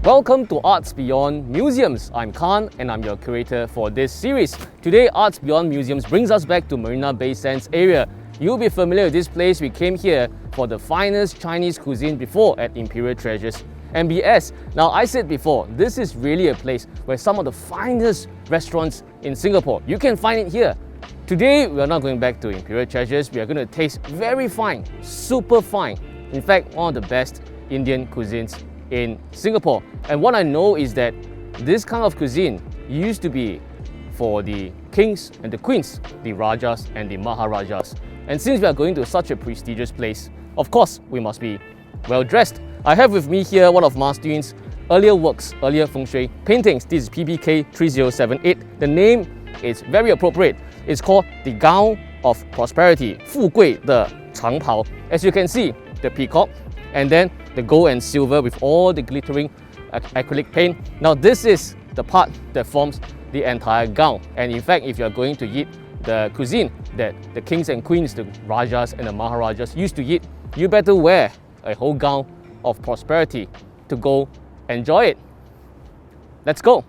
Welcome to Arts Beyond Museums. I'm Khan and I'm your curator for this series. Today, Arts Beyond Museums brings us back to Marina Bay Sands area. You'll be familiar with this place. We came here for the finest Chinese cuisine before at Imperial Treasures MBS. Now, I said before, this is really a place where some of the finest restaurants in Singapore, you can find it here. Today, we are not going back to Imperial Treasures. We are going to taste very fine, super fine. In fact, one of the best Indian cuisines in Singapore. And what I know is that this kind of cuisine used to be for the kings and the queens, the Rajas and the Maharajas. And since we are going to such a prestigious place, of course, we must be well dressed. I have with me here one of Master Yun's earlier works, earlier feng shui paintings. This is PBK 3078. The name is very appropriate. It's called the Gown of Prosperity, 富贵的长袍. As you can see, the peacock, and then the gold and silver with all the glittering acrylic paint. Now this is the part that forms the entire gown. And in fact, if you're going to eat the cuisine that the kings and queens, the Rajas and the Maharajas used to eat, you better wear a whole gown of prosperity to go enjoy it. Let's go.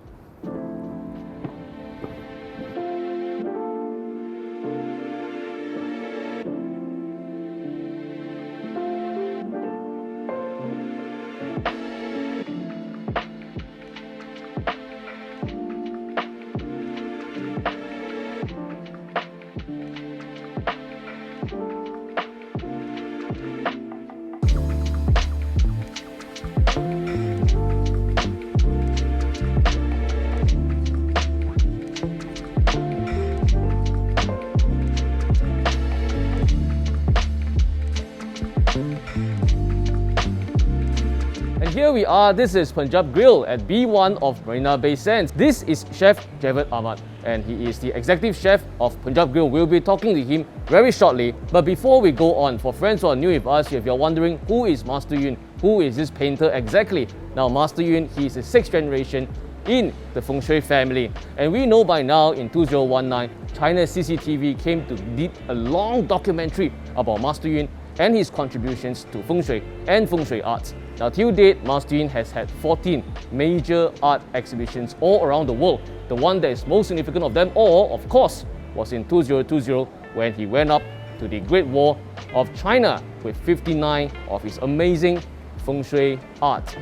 Here we are, this is Punjab Grill at B1 of Marina Bay Sands. This is Chef Javed Ahmad and he is the executive chef of Punjab Grill. We'll be talking to him very shortly. But before we go on, for friends who are new with us, if you're wondering who is Master Yun, who is this painter exactly? Now Master Yun, he is the 6th generation in the Feng Shui family. And we know by now in 2019, China CCTV came to lead a long documentary about Master Yun and his contributions to Feng Shui and Feng Shui arts. Now, till date, Master Yun has had 14 major art exhibitions all around the world. The one that is most significant of them all, of course, was in 2020 when he went up to the Great Wall of China with 59 of his amazing Feng Shui art.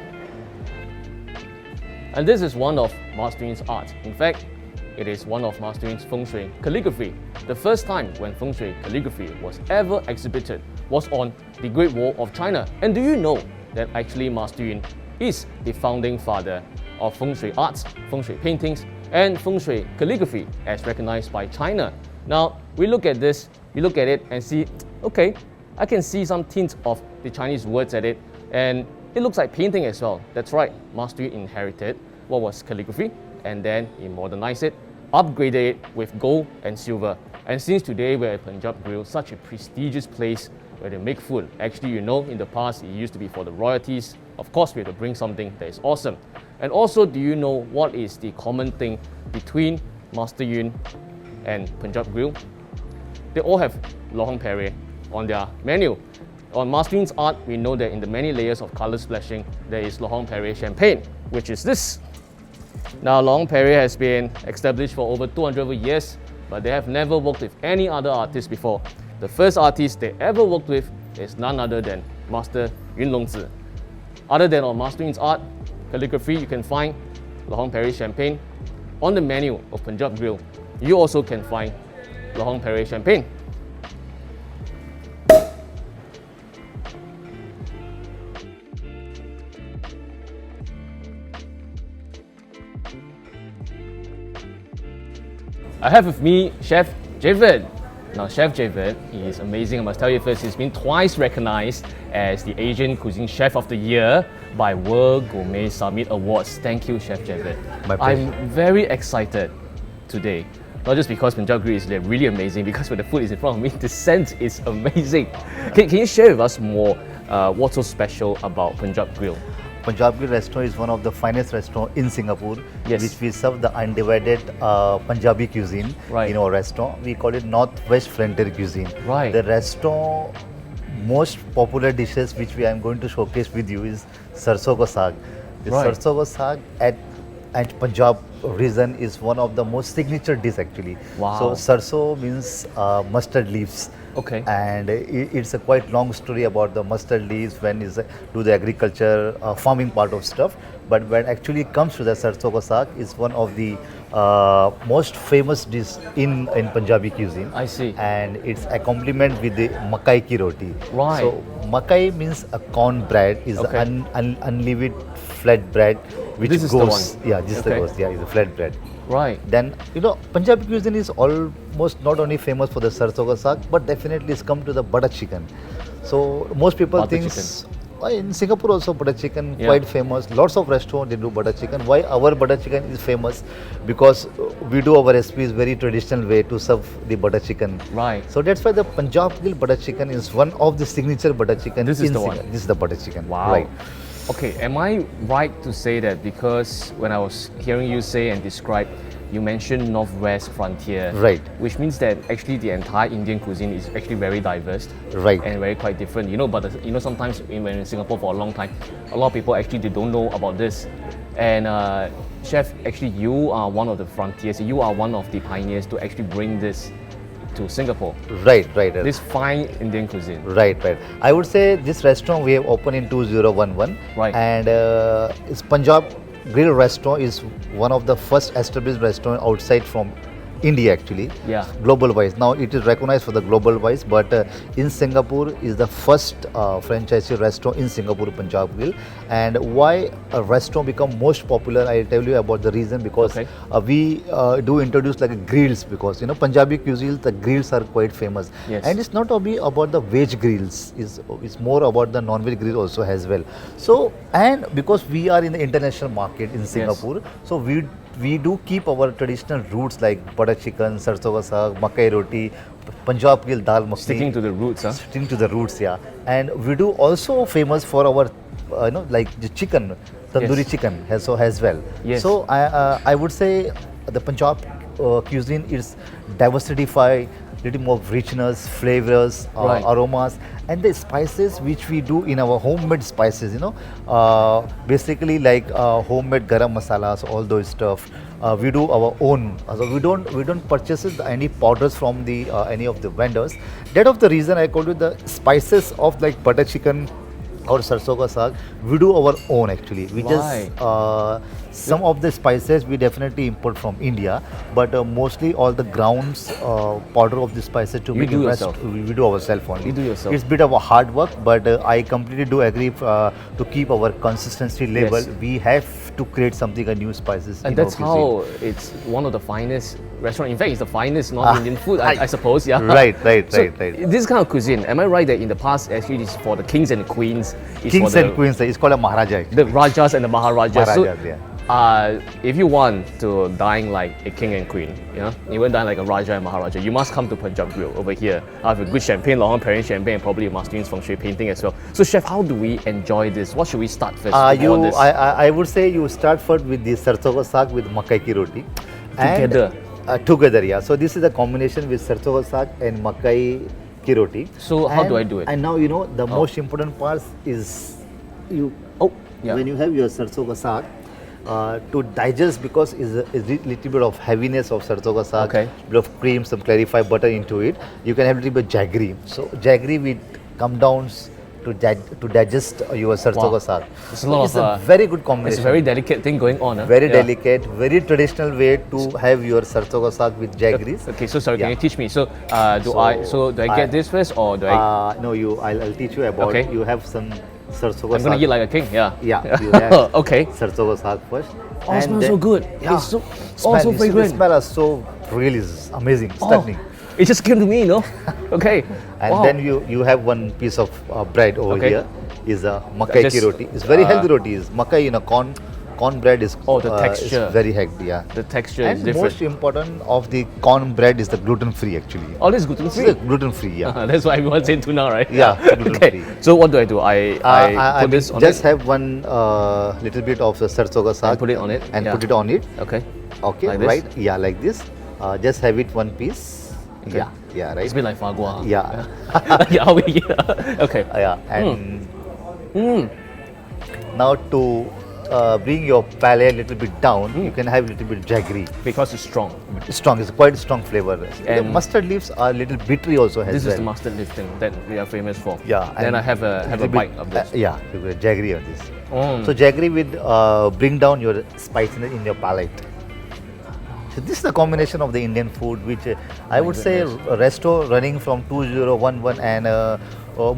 And this is one of Master Yun's art. In fact, it is one of Master Yun's Feng Shui calligraphy. The first time when Feng Shui calligraphy was ever exhibited was on the Great Wall of China. And do you know that actually Master Yun is the founding father of Feng Shui arts, Feng Shui paintings, and Feng Shui calligraphy as recognized by China? Now, we look at this, we look at it and see, okay, I can see some tints of the Chinese words at it, and it looks like painting as well. That's right, Master Yun inherited what was calligraphy, and then he modernized it, upgraded it with gold and silver. And since today we're at Punjab Grill, such a prestigious place where they make food. Actually, you know, in the past, it used to be for the royalties. Of course, we have to bring something that is awesome. And also, do you know what is the common thing between Master Yun and Punjab Grill? They all have Lohong Perrier on their menu. On Master Yun's art, we know that in the many layers of color splashing, there is Lohong Perrier champagne, which is this. Now, Lohong Perrier has been established for over 200 years, but they have never worked with any other artist before. The first artist they ever worked with is none other than Master Yun Long Zi. Other than on Master Yun's art, calligraphy, you can find Lohong Perrier champagne on the menu of Punjab Grill. You also can find Lohong Perrier champagne. I have with me Chef Javed. Now, Chef Javed, he is amazing. I must tell you first, he's been twice recognized as the Asian Cuisine Chef of the Year by World Gourmet Summit Awards. Thank you, Chef Javed. My pleasure. I'm very excited today. Not just because Punjab Grill is really amazing, because when the food is in front of me, the scent is amazing. Can you share with us more what's so special about Punjab Grill? Punjab Grill restaurant is one of the finest restaurants in Singapore, Yes. which we serve the undivided Punjabi cuisine Right. in our restaurant. We call it Northwest Frontier Cuisine. Right. The restaurant most popular dishes which I am going to showcase with you is sarson ka saag. The Right. sarson ka saag at Punjab region is one of the most signature dish actually. Wow. So sarso means mustard leaves. Okay. And it's a quite long story about the mustard leaves when is do the agriculture farming part of stuff. But when actually comes to the sarson ka saag, is one of the most famous dish in Punjabi cuisine. I see. And it's accompaniment with the makai ki roti. Right. So makai means a corn bread is Okay. unleavened flat bread which This is the goes one. yeah this is the Okay. goes yeah is a flat bread. Right. Then Punjabi cuisine is almost not only famous for the sarson ka saag but definitely it's come to the butter chicken. So most people Butter think chicken. in Singapore also butter chicken Yeah. quite famous. Lots of restaurants they do butter chicken. Why our butter chicken is famous? Because we do our recipes very traditional way to serve the butter chicken. Right. So that's why the Punjab Grill butter chicken is one of the signature butter chicken. This is in the one. This is the butter chicken. Wow. Right. Okay, am I right to say that because when I was hearing you say and describe, you mentioned Northwest Frontier, Right. which means that actually the entire Indian cuisine is actually very diverse, Right. and very quite different. But sometimes when in Singapore for a long time, a lot of people actually they don't know about this. And Chef, actually you are one of the frontiers. You are one of the pioneers to actually bring this to Singapore. Right. This fine Indian cuisine. Right. I would say this restaurant we have opened in 2011. Right. And it's Punjab Grill restaurant is one of the first established restaurant outside from India actually. Yeah. Global wise. Now it is recognized for the global wise, but in Singapore is the first franchisee restaurant in Singapore, Punjab Grill. And why a restaurant become most popular? I'll tell you about the reason because Okay. we do introduce like grills because Punjabi cuisine the grills are quite famous. Yes. And it's not only about the veg grills, it's more about the non-veg grill also as well. So and because we are in the international market in Singapore, so we do keep our traditional roots like butter chicken, sarson ka saag, makai roti, Punjab Grill dal makhani. Sticking to the roots, huh? Sticking to the roots, yeah. And we do also famous for our like the chicken, tandoori Yes. chicken as well. Yes. So I would say the Punjab cuisine is diversified, little more richness, flavors, Right. aromas, and the spices which we do in our homemade spices. Basically like homemade garam masalas, all those stuff. We do our own. So we don't purchase any powders from the any of the vendors. That of the reason I called you the spices of like butter chicken or sarson ka saag, we do our own actually. We Right. just some of the spices we definitely import from India, but mostly all the grounds powder of the spices to You make do it best, yourself. we do ourselves only. You do yourself. It's bit of a hard work, but I completely do agree to keep our consistency level. Yes. We have to create something a new spices. And in that's our cuisine. how it's one of the finest restaurant. In fact, it's the finest non-Indian food, I suppose. Yeah. Right. So this kind of cuisine, am I right that in the past actually it's for the kings and queens? It's Kings for the, and queens, it's called a Maharaja. Actually. the Rajas and the Maharajas. Maharajas, yeah. If you want to dine like a king and queen, you want to dine like a Raja and Maharaja, you must come to Punjab Grill over here. I have a good champagne, long Perrier champagne, and probably a Master Feng Shui painting as well. So, Chef, how do we enjoy this? What should we start first? on this? I would say you start first with the sarson ka saag with makai ki roti. Together? Together, yeah. So this is a combination with sarson ka saag and makai ki roti. So how do I do it? And now the most important part is when you have your sarson ka saag, to digest because is a little bit of heaviness of sarson ka saag, Okay. bit of cream, some clarified butter into it. You can have a little bit jaggery. So jaggery will come down to digest your sarson Wow. ka saag. It's a lot It's of, a very good combination. It's a very delicate thing going on. Huh? Very Yeah. delicate, very traditional way to have your sarson ka saag with jaggeries. Okay, so sorry, can Yeah. you teach me? So, do I get this first or do I? No, I'll teach you about. Okay. You have some sarson ka I'm gonna saag. eat like a king. Yeah. Yeah, you have Okay. sarson ka saag first. Oh, it And smells so then- good. Yeah. It's so, Smell, so you see the fragrant. smell is so really amazing, stunning. It just came to me, Okay. And Wow. then you have one piece of bread over Okay. here. Is a makai ki Just, roti. It's very healthy roti. Is makai corn bread is Oh, the texture. is very healthy. Yeah. The texture And is different. most important of the corn bread is the gluten free actually. All this gluten This free. is gluten free. Yeah. That's why everyone's saying tuna, right? Yeah, gluten Okay. free. So what do I do? I put this on just it. have one little bit of the sarson ka saag And put it on it, and yeah. put it on it. Okay. Okay, Like this? right? Yeah, like this. Just have it one piece. Okay. Yeah, right. It's a bit like fagua. Yeah, Yeah. Okay. yeah, and now to bring your palate a little bit down, you can have a little bit jaggery. Because it's strong. Strong, it's quite strong flavor. The And mustard leaves are a little bittery also as This well. is the mustard leaf thing that we are famous for. Yeah. Then and I have a little bite bit, of this. yeah, you get jaggery on this. Mm. So jaggery will bring down your spiciness in your palate. So this is the combination of the Indian food, which I would say a resto running from 2011 and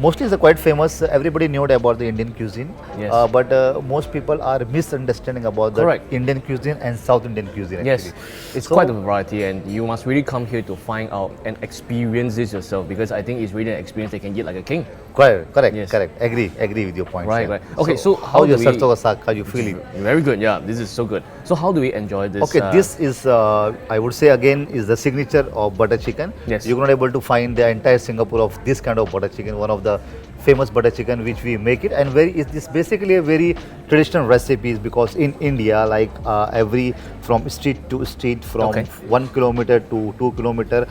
mostly is quite famous. Everybody knew about the Indian cuisine, Yes. but most people are misunderstanding about the Correct. Indian cuisine and South Indian cuisine. Yes, Actually. it's So- quite a variety, and you must really come here to find out and experience this yourself, because I think it's really an experience that can eat like a king. Correct, Yes. correct. Agree with your points. Right, yeah. right. Okay, so how how your do we- sarson ka saag, how you feel it? Very good, yeah. This is so good. So how do we enjoy this? Okay, this is I would say again is the signature of butter chicken. Yes. You're not able to find the entire Singapore of this kind of butter chicken. One of the famous butter chicken which we make it, and it's basically a very traditional recipes, because in India, like every from street to street, from Okay. 1 kilometer to 2 kilometer,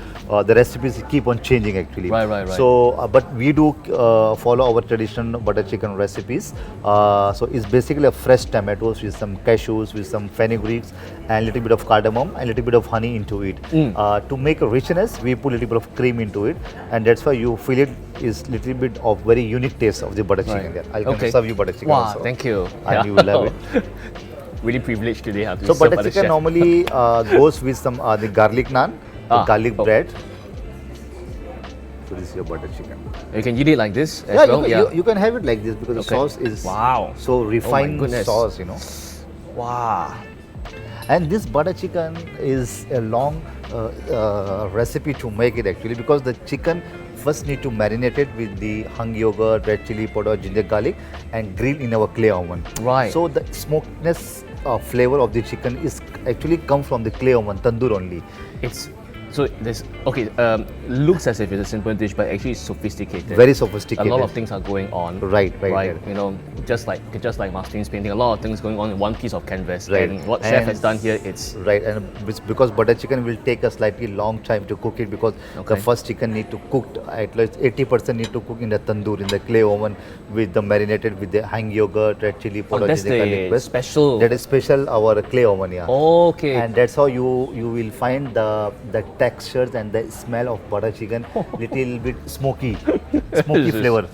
the recipes keep on changing actually. Right. So, but we do follow our traditional butter chicken recipes. So it's basically a fresh tomatoes with some cashews, with some fenugreeks, and a little bit of cardamom and a little bit of honey into it. To make a richness, we put a little bit of cream into it, and that's why you feel it is little bit of very unique taste of the butter chicken. Right. Yeah, I'll serve you butter chicken Wow, also. thank you. And you will love it. Really privileged today to be So served butter by the chicken chef. normally goes with some the garlic naan, the garlic oh. bread. So this is your butter chicken. You can eat it like this as Yeah, well. you can have it like this because the Okay. sauce is Wow. so refined goodness. sauce, you know. Wow. And this butter chicken is a long recipe to make it actually, because the chicken first need to marinate it with the hung yogurt, red chili powder, ginger garlic, and grill in our clay oven. Right. So the smokiness flavor of the chicken is actually come from the clay oven, tandoor only. It's so this okay. Looks as if it's a simple dish, but actually it's sophisticated. Very sophisticated. A lot of things are going on. Right. You know, just like Martin's painting, a lot of things going on in one piece of canvas. Right. And what chef has done here, it's right, and because butter chicken will take a slightly long time to cook it, because Okay. the first chicken need to cook at least 80% need to cook in the tandoor, in the clay oven, with the marinated with the hang yogurt, red chili powder, that's ginger garlic the paste. special. That is special our clay oven, yeah. Okay. And that's how you will find the textures and the smell of butter chicken little bit smoky This is- flavor.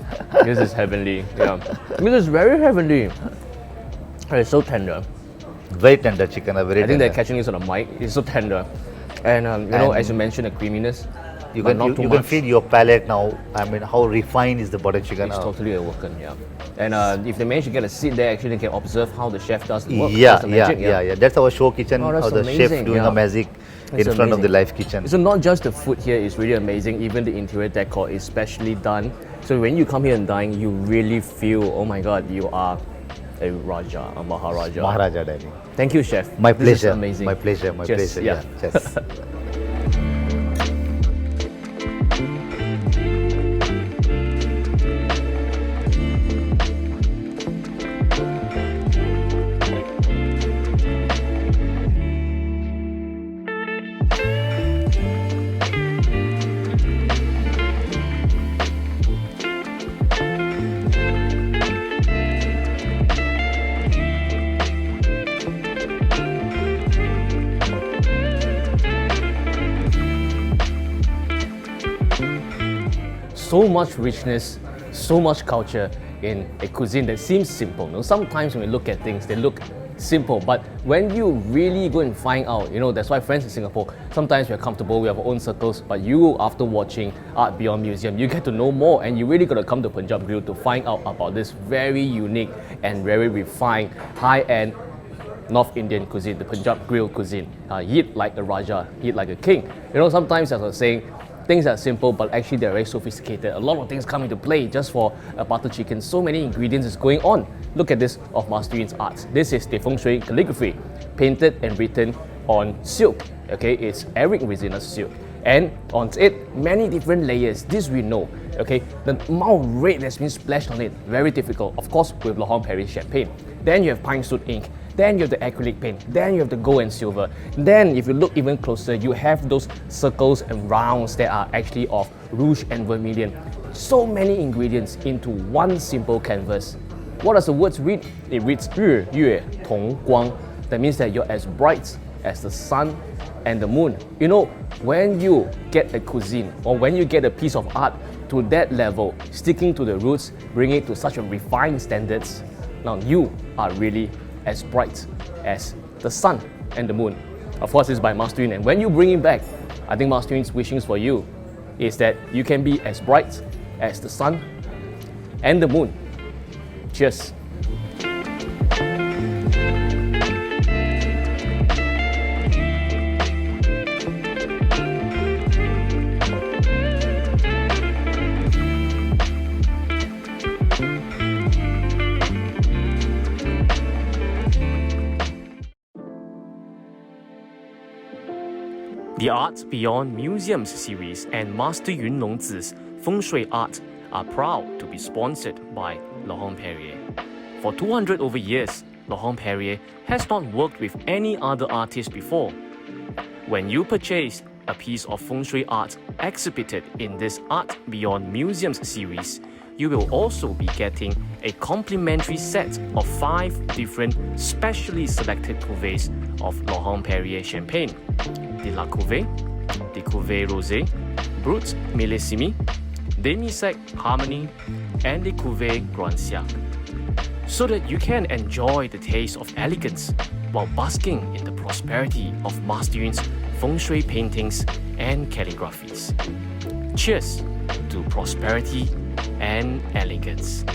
This is heavenly. Yeah. This is very heavenly. It's so tender. Very tender chicken, very I think tender. they're catching this on the mic. It's so tender. And you know, And as you mentioned, the creaminess. You but can not too you much. can feel your palate now. I mean, how refined is the butter chicken? It's totally awoken, yeah. And if they manage to get a seat there, actually they can observe how the chef does the work. Yeah, does the magic, yeah. That's our show kitchen. Oh, that's how the amazing, chef doing yeah. the magic That's in front of the amazing. live kitchen. So not just the food here is really amazing, even the interior decor is specially done. So when you come here and dine, you really feel, oh my God, you are a Raja, a Maharaja. Maharaja dining. Thank you, chef. My This is pleasure. amazing. My pleasure. My Cheers. pleasure. Yeah. Cheers. So much richness, so much culture in a cuisine that seems simple. You know, sometimes when we look at things, they look simple, but when you really go and find out, you know, that's why friends in Singapore, sometimes we're comfortable, we have our own circles, but you, after watching Art Beyond Museum, you get to know more, and you really got to come to Punjab Grill to find out about this very unique and very refined, high-end North Indian cuisine, the Punjab Grill cuisine. Eat like a Raja, eat like a king. You know, sometimes as I was saying, things are simple, but actually they're very sophisticated. A lot of things come into play just for a butter chicken. So many ingredients is going on. Look at this of Master Yin's art. This is the feng shui calligraphy, painted and written on silk. Okay, it's Arabic resinous silk. And on it, many different layers. This we know. Okay, the amount of red that's been splashed on it, very difficult. Of course, with Lahore Paris champagne. Then you have pine soot ink. Then you have the acrylic paint. Then you have the gold and silver. Then, if you look even closer, you have those circles and rounds that are actually of rouge and vermilion. So many ingredients into one simple canvas. What does the words read? It reads 日月同光. That means that you're as bright as the sun and the moon. You know, when you get a cuisine or when you get a piece of art to that level, sticking to the roots, bring it to such a refined standards, now you are really as bright as the sun and the moon. Of course, it's by Master Yun, and when you bring it back, I think Master Yun's wishings for you is that you can be as bright as the sun and the moon. Cheers. The Art Beyond Museums series and Master Yun Longzi's Feng Shui art are proud to be sponsored by Laurent Perrier. For 200 over years, Laurent Perrier has not worked with any other artist before. When you purchase a piece of Feng Shui art exhibited in this Art Beyond Museums series, you will also be getting a complimentary set of 5 different specially selected cuvées of Laurent Perrier champagne: the La Cuvée, the Cuvée Rosé, Brut Millésime, Demi-Sec Harmony, and the Cuvée Grand Siac, so that you can enjoy the taste of elegance while basking in the prosperity of Master Yun's Feng Shui paintings and calligraphies. Cheers to prosperity and elegance.